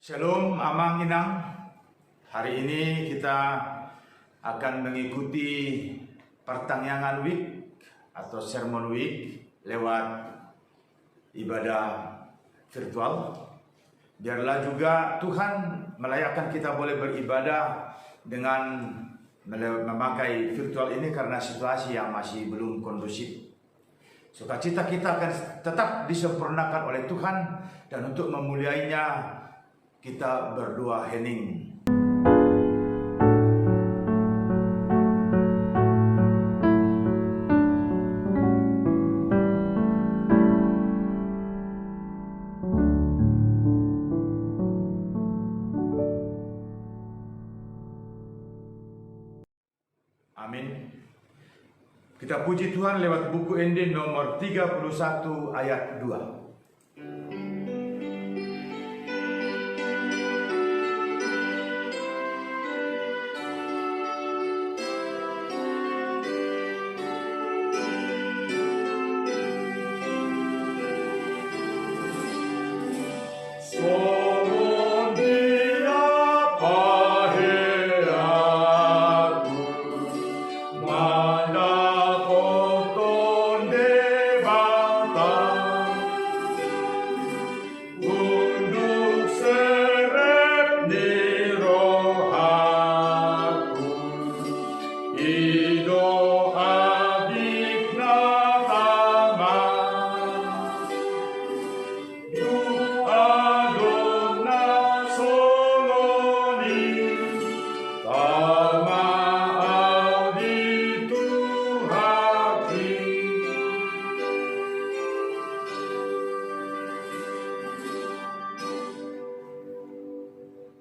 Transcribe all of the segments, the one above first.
Shalom Amang Inang. Hari ini kita akan mengikuti pertanyaan week atau sermon week lewat ibadah virtual. Biarlah juga Tuhan melayakkan kita boleh beribadah dengan memakai virtual ini karena situasi yang masih belum kondusif. Sukacita kita akan tetap disempurnakan oleh Tuhan, dan untuk memuliainya kita berdoa hening. Amin. Kita puji Tuhan lewat buku Ende nomor 31 ayat 2.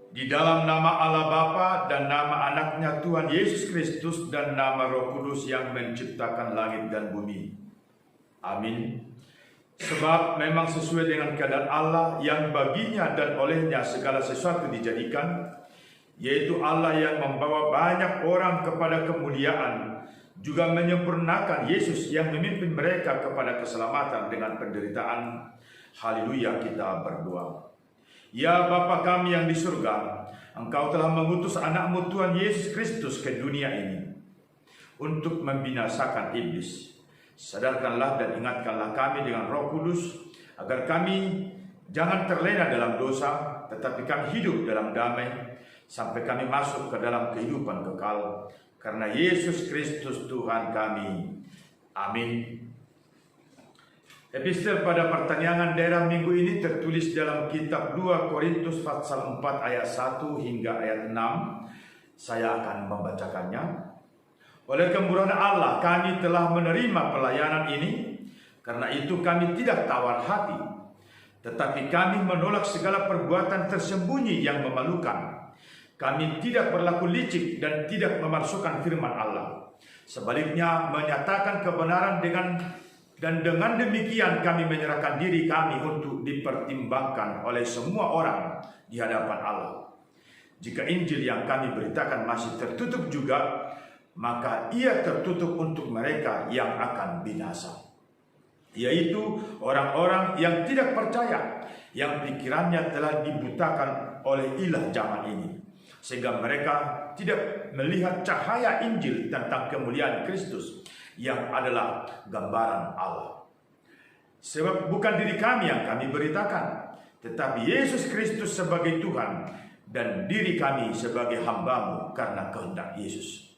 Di dalam nama Allah Bapa dan nama anaknya Tuhan Yesus Kristus dan nama Roh Kudus yang menciptakan langit dan bumi. Amin. Sebab memang sesuai dengan keadaan Allah yang baginya dan olehnya segala sesuatu dijadikan, yaitu Allah yang membawa banyak orang kepada kemuliaan, juga menyempurnakan Yesus yang memimpin mereka kepada keselamatan dengan penderitaan. Haleluya, kita berdoa. Ya Bapa kami yang di surga, Engkau telah mengutus anak-Mu Tuhan Yesus Kristus ke dunia ini untuk membinasakan iblis. Sadarkanlah dan ingatkanlah kami dengan Roh Kudus, agar kami jangan terlena dalam dosa, tetapi kami hidup dalam damai, sampai kami masuk ke dalam kehidupan kekal. Karena Yesus Kristus Tuhan kami. Amin. Epistel pada pertanyaan daerah minggu ini tertulis dalam kitab 2 Korintus pasal 4 ayat 1 hingga ayat 6. Saya akan membacakannya. Oleh kemurahan Allah kami telah menerima pelayanan ini, karena itu kami tidak tawar hati, tetapi kami menolak segala perbuatan tersembunyi yang memalukan. Kami tidak berlaku licik dan tidak memalsukan firman Allah. Sebaliknya menyatakan kebenaran dan dengan demikian kami menyerahkan diri kami untuk dipertimbangkan oleh semua orang di hadapan Allah. Jika Injil yang kami beritakan masih tertutup juga, maka ia tertutup untuk mereka yang akan binasa, yaitu orang-orang yang tidak percaya, yang pikirannya telah dibutakan oleh ilah zaman ini, sehingga mereka tidak melihat cahaya Injil tentang kemuliaan Kristus yang adalah gambaran Allah. Sebab bukan diri kami yang kami beritakan, tetapi Yesus Kristus sebagai Tuhan, dan diri kami sebagai hamba-Mu karena kehendak Yesus.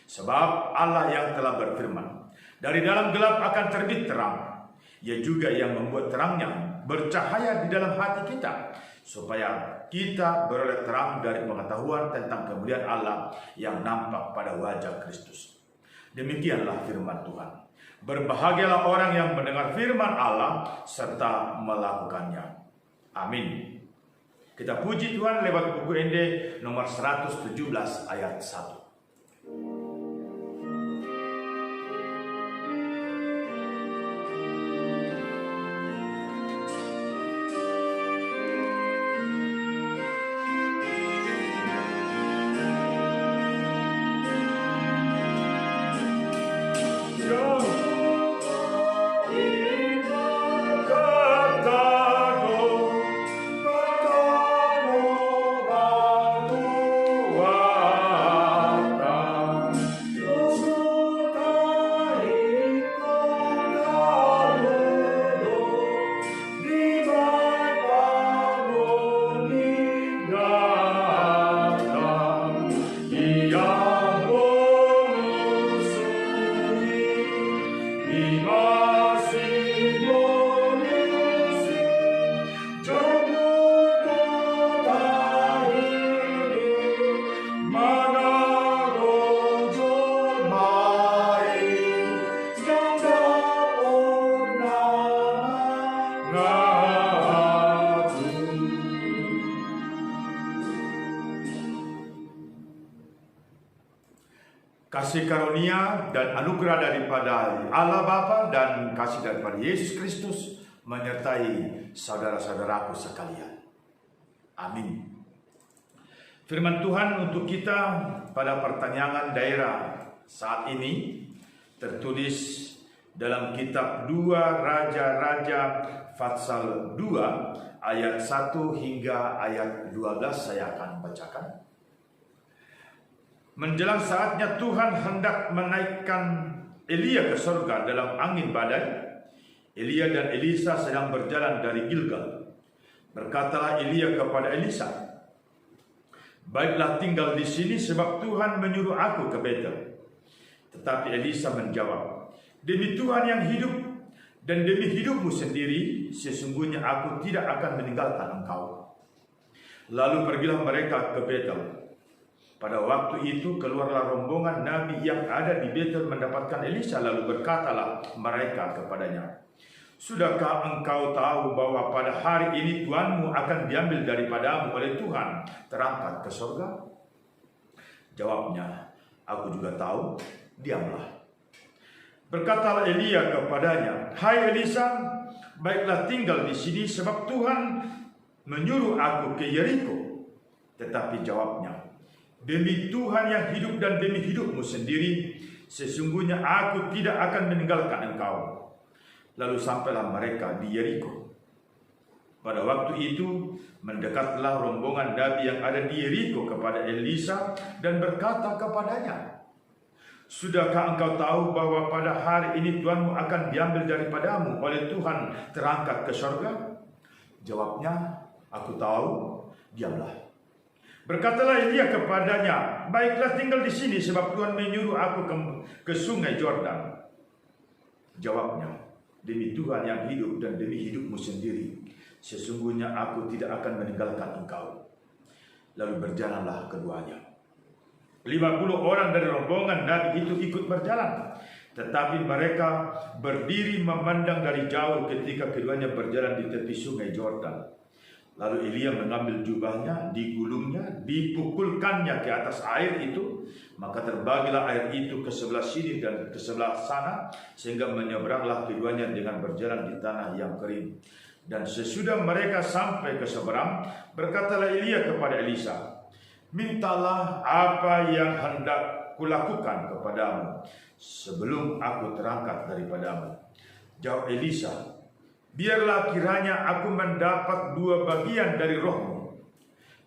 Sebab Allah yang telah berfirman, dari dalam gelap akan terbit terang. Ia juga yang membuat terangnya bercahaya di dalam hati kita, supaya kita beroleh terang dari pengetahuan tentang kemuliaan Allah yang nampak pada wajah Kristus. Demikianlah firman Tuhan. Berbahagialah orang yang mendengar firman Allah serta melakukannya. Amin. Kita puji Tuhan lewat buku Ende nomor 117 ayat 1. Katamu Kasih karunia dan anugerah daripada Allah Bapa dan kasih daripada Yesus Kristus menyertai saudara-saudaraku sekalian. Amin. Firman Tuhan untuk kita pada pertanyaan daerah saat ini tertulis dalam kitab 2 Raja-Raja pasal 2 ayat 1 hingga ayat 12 saya akan bacakan. Menjelang saatnya Tuhan hendak menaikkan Elia ke surga dalam angin badai. Elia dan Elisa sedang berjalan dari Gilgal. Berkatalah Elia kepada Elisa, "Baiklah tinggal di sini sebab Tuhan menyuruh aku ke Betel." Tetapi Elisa menjawab, "Demi Tuhan yang hidup dan demi hidupmu sendiri, sesungguhnya aku tidak akan meninggalkan engkau." Lalu pergilah mereka ke Betel. Pada waktu itu keluarlah rombongan nabi yang ada di Betel mendapatkan Elisa, lalu berkatalah mereka kepadanya, "Sudahkah engkau tahu bahwa pada hari ini Tuhanmu akan diambil daripadamu oleh Tuhan, terangkat ke surga?" Jawabnya, "Aku juga tahu, diamlah." Berkatalah Elia kepadanya, "Hai Elisa, baiklah tinggal di sini sebab Tuhan menyuruh aku ke Yeriko." Tetapi jawabnya, "Demi Tuhan yang hidup dan demi hidupmu sendiri, sesungguhnya aku tidak akan meninggalkan engkau." Lalu sampailah mereka di Yeriko. Pada waktu itu mendekatlah rombongan nabi yang ada di Yeriko kepada Elisa dan berkata kepadanya, "Sudahkah engkau tahu bahwa pada hari ini Tuhanmu akan diambil daripadamu oleh Tuhan, terangkat ke surga?" Jawabnya, "Aku tahu, diamlah." Berkatalah Elia kepadanya, "Baiklah tinggal di sini sebab Tuhan menyuruh aku ke sungai Yordan." Jawabnya, "Demi Tuhan yang hidup dan demi hidupmu sendiri, sesungguhnya aku tidak akan meninggalkan engkau." Lalu berjalanlah keduanya. 50 orang dari rombongan nabi itu ikut berjalan, tetapi mereka berdiri memandang dari jauh ketika keduanya berjalan di tepi sungai Yordan. Lalu Elia mengambil jubahnya, digulungnya, dipukulkannya ke atas air itu, maka terbagilah air itu ke sebelah sini dan ke sebelah sana, sehingga menyeberanglah keduanya dengan berjalan di tanah yang kering. Dan sesudah mereka sampai ke seberang, berkatalah Elia kepada Elisa, "Mintalah apa yang hendak kulakukan kepadamu sebelum aku terangkat daripadamu." Jawab Elisa, "Biarlah kiranya aku mendapat 2 bagian dari rohmu."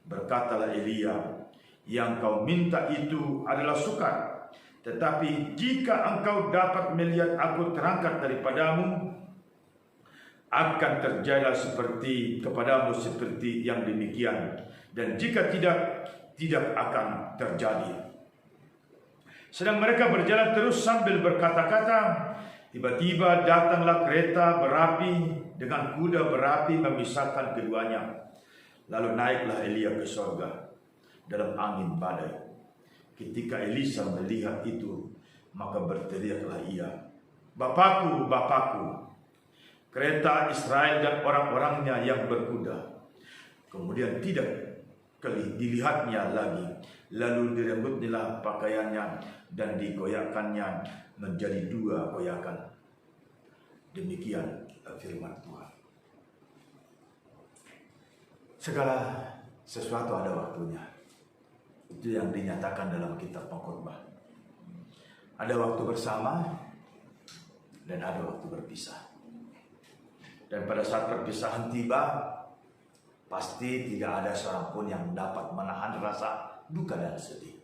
Berkatalah Elia, "Yang kau minta itu adalah sukar. Tetapi jika engkau dapat melihat aku terangkat daripadamu, akan terjadi seperti kepadamu seperti yang demikian. Dan jika tidak akan terjadi." Sedang mereka berjalan terus sambil berkata-kata, tiba-tiba datanglah kereta berapi dengan kuda berapi memisahkan keduanya. Lalu naiklah Elia ke surga dalam angin badai. Ketika Elisa melihat itu, maka berteriaklah ia, "Bapakku, Bapakku, kereta Israel dan orang-orangnya yang berkuda." Kemudian tidak dilihatnya lagi. Lalu dirembutnya pakaiannya dan digoyahkannya menjadi 2 goyakan. Demikian firman Tuhan. Segala sesuatu ada waktunya. Itu yang dinyatakan dalam kitab Pengkhotbah. Ada waktu bersama dan ada waktu berpisah. Dan pada saat perpisahan tiba, pasti tidak ada seorang pun yang dapat menahan rasa duka dan sedih.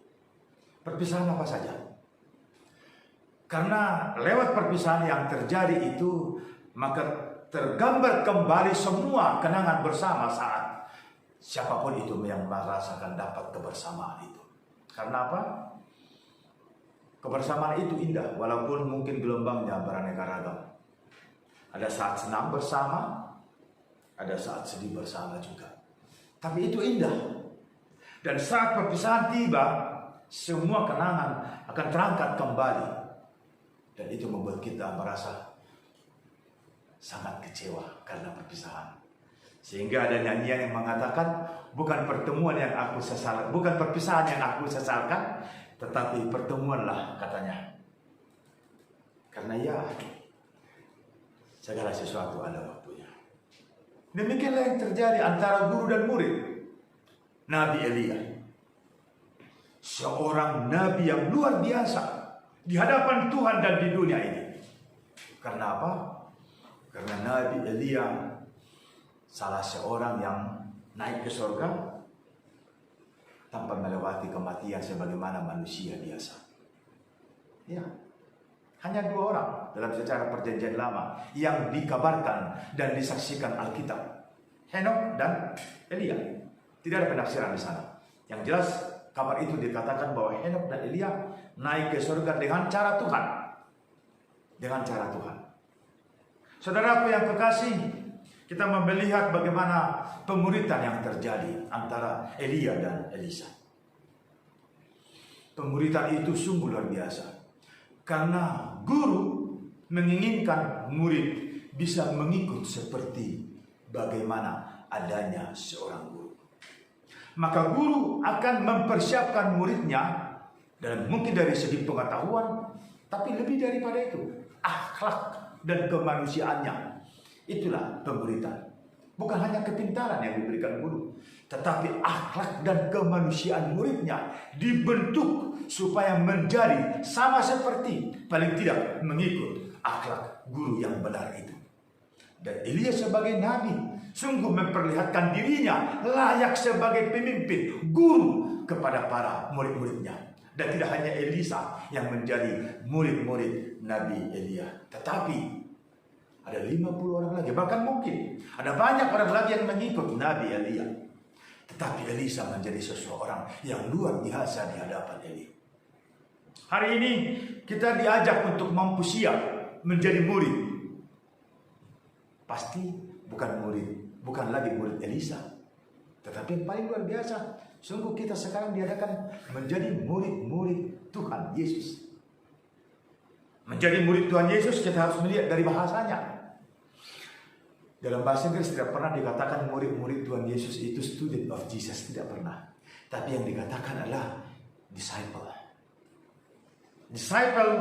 Perpisahan apa saja? Karena lewat perpisahan yang terjadi itu, maka tergambar kembali semua kenangan bersama saat siapapun itu yang merasakan dapat kebersamaan itu. Karena apa? Kebersamaan itu indah, walaupun mungkin gelombangnya beraneka ragam. Ada saat senang bersama, ada saat sedih bersama juga. Tapi itu indah. Dan saat perpisahan tiba, semua kenangan akan terangkat kembali. Dan itu membuat kita merasa sangat kecewa karena perpisahan. Sehingga ada nyanyian yang mengatakan, bukan pertemuan yang aku sesalkan, bukan perpisahan yang aku sesalkan, tetapi pertemuanlah, katanya. Karena ya, segala sesuatu ada waktunya. Demikianlah yang terjadi antara guru dan murid. Nabi Elia, seorang nabi yang luar biasa di hadapan Tuhan dan di dunia ini. Karena apa? Karena Nabi Elia salah seorang yang naik ke surga tanpa melewati kematian sebagaimana manusia biasa. Ya, hanya 2 orang dalam sejarah perjanjian lama yang dikabarkan dan disaksikan Alkitab, Henokh dan Elia. Tidak ada penafsiran di sana. Yang jelas kabar itu dikatakan bahwa Henokh dan Elia naik ke surga dengan cara Tuhan. Dengan cara Tuhan. Saudaraku yang kekasih, kita melihat bagaimana pemuritan yang terjadi antara Elia dan Elisa. Pemuritan itu sungguh luar biasa. Karena guru menginginkan murid bisa mengikut seperti bagaimana adanya seorang guru. Maka guru akan mempersiapkan muridnya dan mungkin dari segi pengetahuan, tapi lebih daripada itu, akhlak dan kemanusiaannya. Itulah pemuritan. Bukan hanya kepintaran yang diberikan guru, tetapi akhlak dan kemanusiaan muridnya dibentuk supaya menjadi sama seperti, paling tidak mengikut akhlak guru yang benar itu. Dan Elia sebagai nabi sungguh memperlihatkan dirinya layak sebagai pemimpin, guru kepada para murid-muridnya. Dan tidak hanya Elisa yang menjadi murid-murid Nabi Elia, tetapi ada 50 orang lagi, bahkan mungkin ada banyak orang lagi yang mengikut Nabi Elia. Tetapi Elisa menjadi seseorang yang luar biasa di hadapan Elia. Hari ini kita diajak untuk mampu siap menjadi murid. Pasti bukan lagi murid Elisa, tetapi yang paling luar biasa, sungguh kita sekarang diadakan menjadi murid-murid Tuhan Yesus. Menjadi murid Tuhan Yesus kita harus melihat dari bahasanya. Dalam bahasa Inggris tidak pernah dikatakan murid-murid Tuhan Yesus itu student of Jesus, tidak pernah. Tapi yang dikatakan adalah disciple. Disciple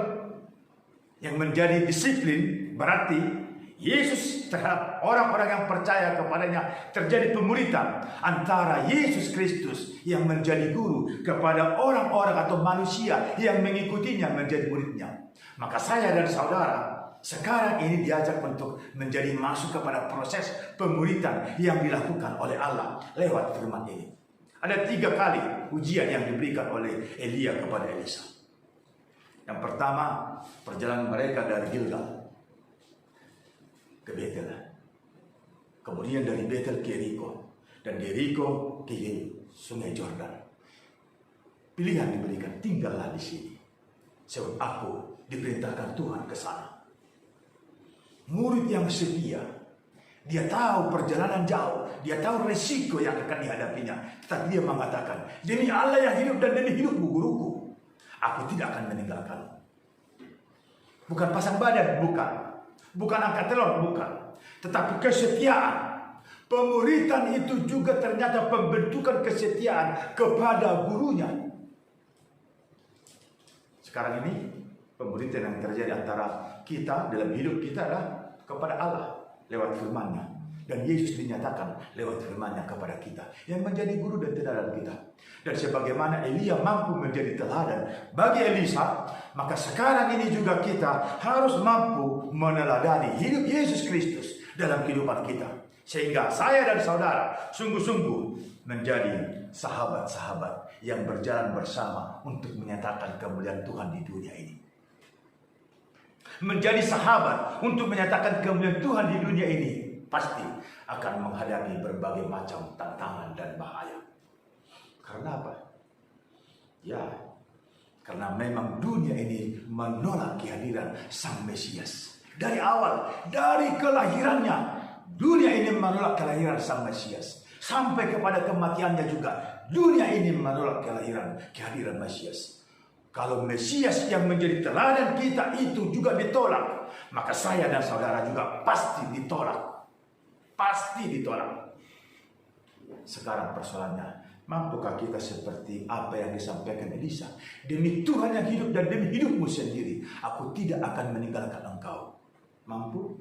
yang menjadi disiplin berarti Yesus terhadap orang-orang yang percaya kepadanya terjadi pemuritan antara Yesus Kristus yang menjadi guru kepada orang-orang atau manusia yang mengikutinya menjadi muridnya. Maka saya dan saudara sekarang ini diajak untuk menjadi masuk kepada proses pemuritan yang dilakukan oleh Allah lewat firman ini. Ada 3 kali ujian yang diberikan oleh Elia kepada Elisa. Yang pertama, perjalanan mereka dari Gilgal ke Betel. Kemudian dari Betel ke Yeriko. Dan dari Yeriko ke Sungai Jordan. Pilihan diberikan, tinggallah di sini. Sebab aku diperintahkan Tuhan ke sana. Murid yang setia, dia tahu perjalanan jauh, dia tahu resiko yang akan dihadapinya. Tetapi dia mengatakan, demi Allah yang hidup dan demi hidupmu guruku, aku tidak akan meninggalkanmu. Bukan pasang badan, bukan angkat telur, bukan. Tetapi kesetiaan. Pemuritan itu juga ternyata pembentukan kesetiaan kepada gurunya. Sekarang ini pemuritan yang terjadi antara kita dalam hidup kita adalah kepada Allah lewat firman-Nya. Dan Yesus dinyatakan lewat firman-Nya kepada kita yang menjadi guru dan teladan kita. Dan sebagaimana Elia mampu menjadi teladan bagi Elisa, maka sekarang ini juga kita harus mampu meneladani hidup Yesus Kristus dalam kehidupan kita. Sehingga saya dan saudara sungguh-sungguh menjadi sahabat-sahabat yang berjalan bersama untuk menyatakan kemuliaan Tuhan di dunia ini. Menjadi sahabat untuk menyatakan kemuliaan Tuhan di dunia ini pasti akan menghadapi berbagai macam tantangan dan bahaya. Karena apa? Ya, karena memang dunia ini menolak kehadiran Sang Mesias. Dari awal, dari kelahirannya, dunia ini menolak kelahiran Sang Mesias. Sampai kepada kematiannya juga, dunia ini menolak kehadiran Mesias. Kalau Mesias yang menjadi teladan kita itu juga ditolak, maka saya dan saudara juga pasti ditolak. Pasti ditolak. Sekarang persoalannya, mampukah kita seperti apa yang disampaikan Elisa? Demi Tuhan yang hidup dan demi hidupmu sendiri, aku tidak akan meninggalkan engkau. Mampu?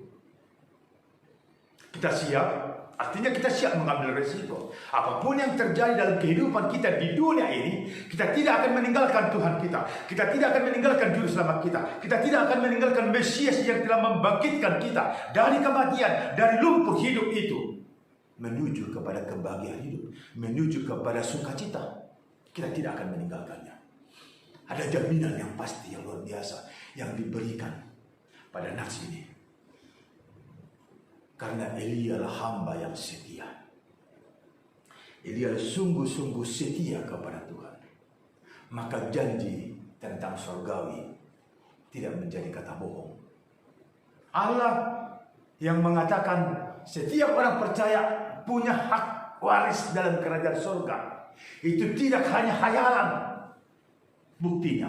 Kita siap? Artinya kita siap mengambil resiko. Apapun yang terjadi dalam kehidupan kita di dunia ini, kita tidak akan meninggalkan Tuhan kita. Kita tidak akan meninggalkan Juru Selamat kita. Kita tidak akan meninggalkan Mesias yang telah membangkitkan kita dari kematian, dari lumpur hidup itu, menuju kepada kebahagiaan hidup, menuju kepada sukacita. Kita tidak akan meninggalkannya. Ada jaminan yang pasti, yang luar biasa, yang diberikan pada nafs ini. Karena Elia adalah hamba yang setia. Elia sungguh-sungguh setia kepada Tuhan. Maka janji tentang surgawi tidak menjadi kata bohong. Allah yang mengatakan setiap orang percaya punya hak waris dalam kerajaan surga, itu tidak hanya khayalan. Buktinya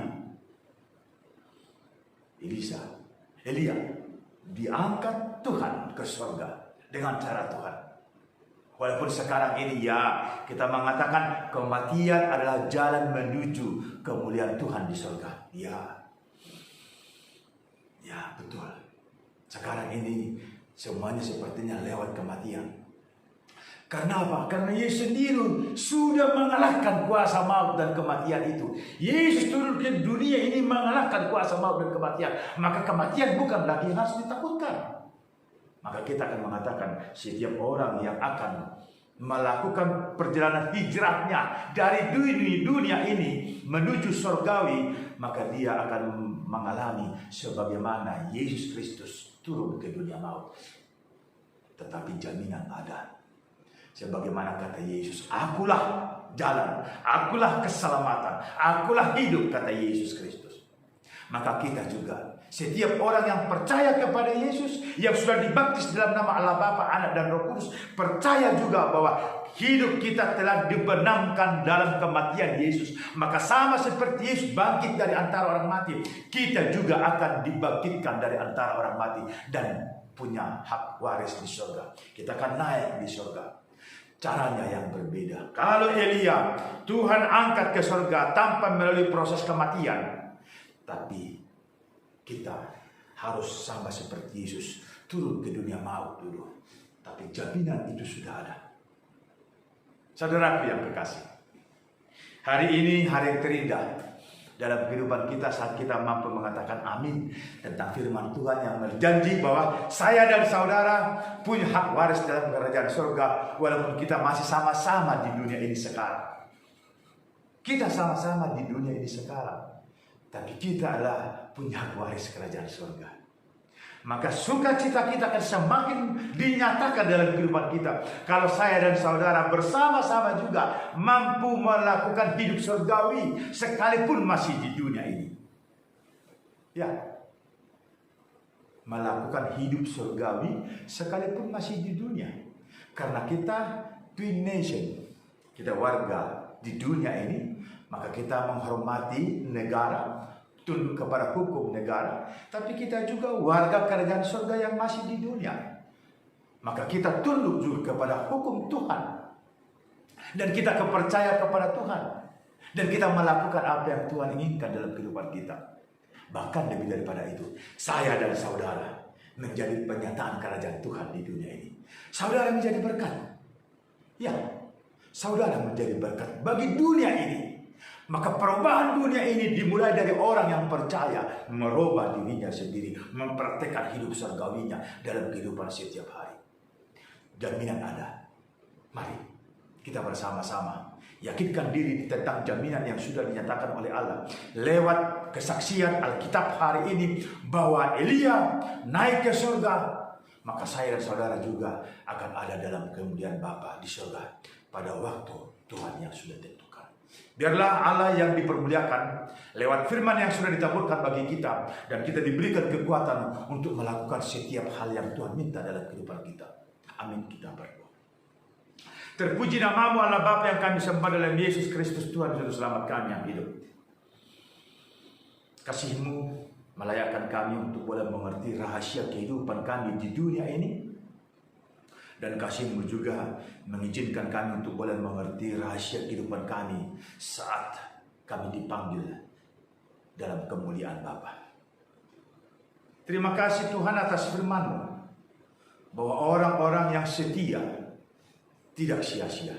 Elia diangkat Tuhan ke surga dengan cara Tuhan. Walaupun sekarang ini ya kita mengatakan kematian adalah jalan menuju kemuliaan Tuhan di surga. Ya betul. Sekarang ini semuanya sepertinya lewat kematian. Karena apa? Karena Yesus sendiri sudah mengalahkan kuasa maut dan kematian itu. Yesus turun ke dunia ini mengalahkan kuasa maut dan kematian. Maka kematian bukan lagi yang harus ditakutkan. Maka kita akan mengatakan setiap orang yang akan melakukan perjalanan hijrahnya dari dunia ini menuju surgawi, maka dia akan mengalami sebagaimana Yesus Kristus turun ke dunia maut. Tetapi jaminan ada. Sebagaimana kata Yesus, akulah jalan, akulah keselamatan, akulah hidup, kata Yesus Kristus. Maka kita juga, setiap orang yang percaya kepada Yesus, yang sudah dibaptis dalam nama Allah Bapa, Anak dan Roh Kudus, percaya juga bahwa hidup kita telah dibenamkan dalam kematian Yesus. Maka sama seperti Yesus bangkit dari antara orang mati, kita juga akan dibangkitkan dari antara orang mati dan punya hak waris di surga. Kita akan naik di surga. Caranya yang berbeda. Kalau Elia, Tuhan angkat ke surga tanpa melalui proses kematian. Tapi kita harus sama seperti Yesus, turun ke dunia maut dulu. Tapi jaminan itu sudah ada. Saudaraku yang kekasih, hari ini hari yang terindah dalam kehidupan kita saat kita mampu mengatakan amin tentang firman Tuhan yang berjanji bahwa saya dan saudara punya hak waris dalam kerajaan surga walaupun kita masih sama-sama di dunia ini sekarang. Kita sama-sama di dunia ini sekarang, tapi kita adalah punya hak waris kerajaan surga. Maka sukacita kita akan semakin dinyatakan dalam kehidupan kita kalau saya dan saudara bersama-sama juga mampu melakukan hidup surgawi sekalipun masih di dunia ini. Ya, melakukan hidup surgawi sekalipun masih di dunia. Karena kita twin nation, kita warga di dunia ini, maka kita menghormati negara, tunduk kepada hukum negara, tapi kita juga warga kerajaan surga yang masih di dunia. Maka kita tunduk juga kepada hukum Tuhan, dan kita percaya kepada Tuhan, dan kita melakukan apa yang Tuhan inginkan dalam kehidupan kita. Bahkan lebih daripada itu, saya dan saudara menjadi penyataan kerajaan Tuhan di dunia ini. Saudara menjadi berkat. Ya, saudara menjadi berkat bagi dunia ini. Maka perubahan dunia ini dimulai dari orang yang percaya merubah dirinya sendiri, mempraktekkan hidup surgawinya dalam kehidupan setiap hari. Jaminan ada. Mari kita bersama-sama yakinkan diri tentang jaminan yang sudah dinyatakan oleh Allah lewat kesaksian Alkitab hari ini bahwa Elia naik ke surga. Maka saya dan saudara juga akan ada dalam kemuliaan Bapa di surga pada waktu Tuhan yang sudah tentukan. Biarlah Allah yang dipermuliakan lewat firman yang sudah ditaburkan bagi kita, dan kita diberikan kekuatan untuk melakukan setiap hal yang Tuhan minta dalam kehidupan kita. Amin. Kita berdoa. Terpuji namamu Allah Bapa yang kami sembah dalam Yesus Kristus Tuhan Juru Selamat kami yang hidup. Kasih-Mu melayakkan kami untuk boleh mengerti rahasia kehidupan kami di dunia ini. Dan kasih-Mu juga mengizinkan kami untuk boleh mengerti rahasia kehidupan kami saat kami dipanggil dalam kemuliaan Bapa. Terima kasih Tuhan atas firman-Mu, bahwa orang-orang yang setia tidak sia-sia.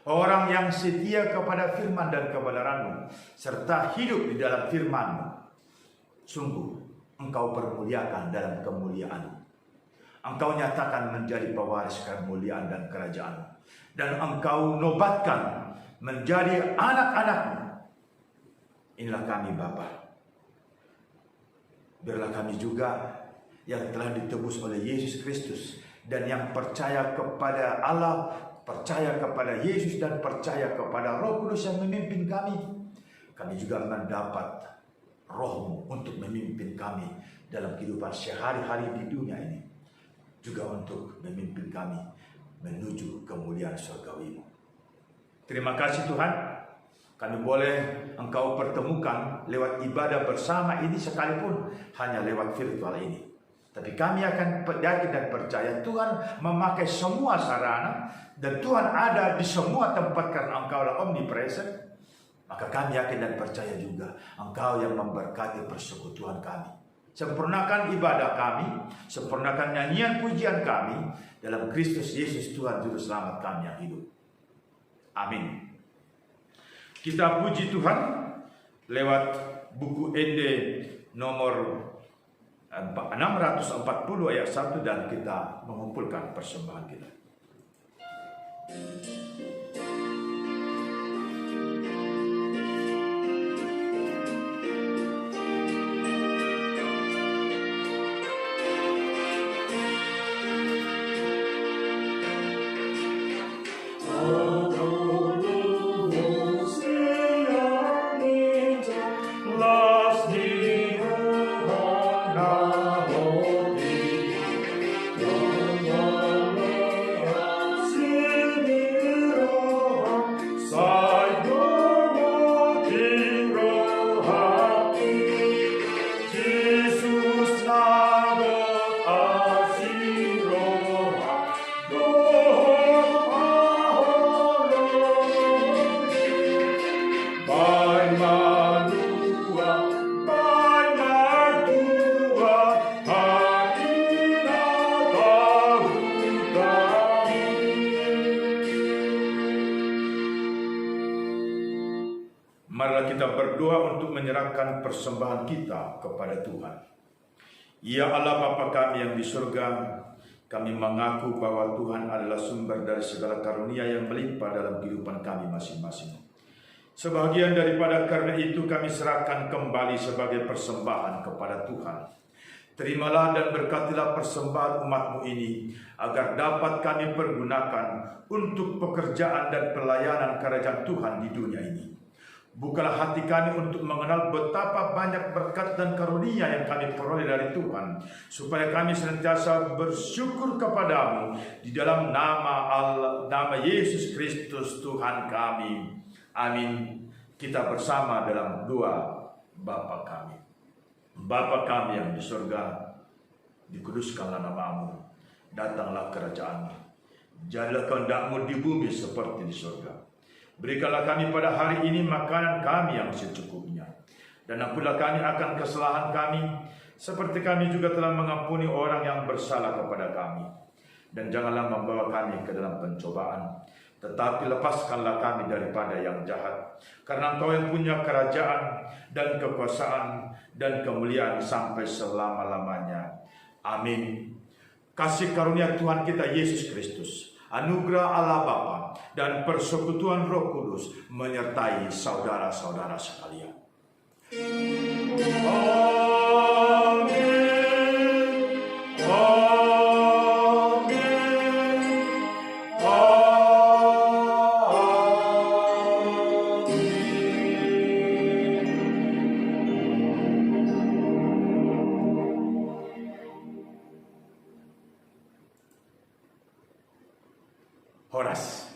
Orang yang setia kepada firman dan kebenaran-Mu, serta hidup di dalam firman-Mu, sungguh Engkau permuliakan dalam kemuliaan. Engkau nyatakan menjadi pewaris kemuliaan dan kerajaan, dan Engkau nobatkan menjadi anak-anak-Mu. Inilah kami Bapa. Biarlah kami juga yang telah ditebus oleh Yesus Kristus dan yang percaya kepada Allah, percaya kepada Yesus dan percaya kepada Roh Kudus yang memimpin kami. Kami juga mendapat Roh-Mu untuk memimpin kami dalam kehidupan sehari-hari di dunia ini, juga untuk memimpin kami menuju kemuliaan surgawi-Mu. Terima kasih Tuhan, kami boleh Engkau pertemukan lewat ibadah bersama ini sekalipun hanya lewat virtual ini. Tapi kami akan yakin dan percaya Tuhan memakai semua sarana dan Tuhan ada di semua tempat karena Engkau-lah omnipresent. Maka kami yakin dan percaya juga Engkau yang memberkati persekutuan kami. Sempurnakan ibadah kami, sempurnakan nyanyian pujian kami dalam Kristus Yesus Tuhan Juru Selamat kami yang hidup. Amin. Kita puji Tuhan lewat buku ND nomor 640 ayat 1 dan kita mengumpulkan persembahan kita. Marilah kita berdoa untuk menyerahkan persembahan kita kepada Tuhan. Ya Allah Bapa kami yang di surga, kami mengaku bahwa Tuhan adalah sumber dari segala karunia yang melimpah dalam kehidupan kami masing-masing. Sebahagian daripada karena itu kami serahkan kembali sebagai persembahan kepada Tuhan. Terimalah dan berkatilah persembahan umat-Mu ini, agar dapat kami pergunakan untuk pekerjaan dan pelayanan kerajaan Tuhan di dunia ini. Bukalah hati kami untuk mengenal betapa banyak berkat dan karunia yang kami peroleh dari Tuhan, supaya kami senantiasa bersyukur kepadamu di dalam nama Yesus Kristus Tuhan kami. Amin. Kita bersama dalam doa Bapa kami. Bapa kami yang di surga, dikuduskanlah nama-Mu, datanglah kerajaan-Mu, jadilah kehendak-Mu di bumi seperti di surga. Berikanlah kami pada hari ini makanan kami yang secukupnya, dan ampunilah kami akan kesalahan kami, seperti kami juga telah mengampuni orang yang bersalah kepada kami. Dan janganlah membawa kami ke dalam pencobaan, tetapi lepaskanlah kami daripada yang jahat. Karena Engkau yang punya kerajaan dan kekuasaan dan kemuliaan sampai selama-lamanya. Amin. Kasih karunia Tuhan kita Yesus Kristus, anugerah Allah Bapa, dan persekutuan Roh Kudus menyertai saudara-saudara sekalian. Amin. Amin. Amin. Horas.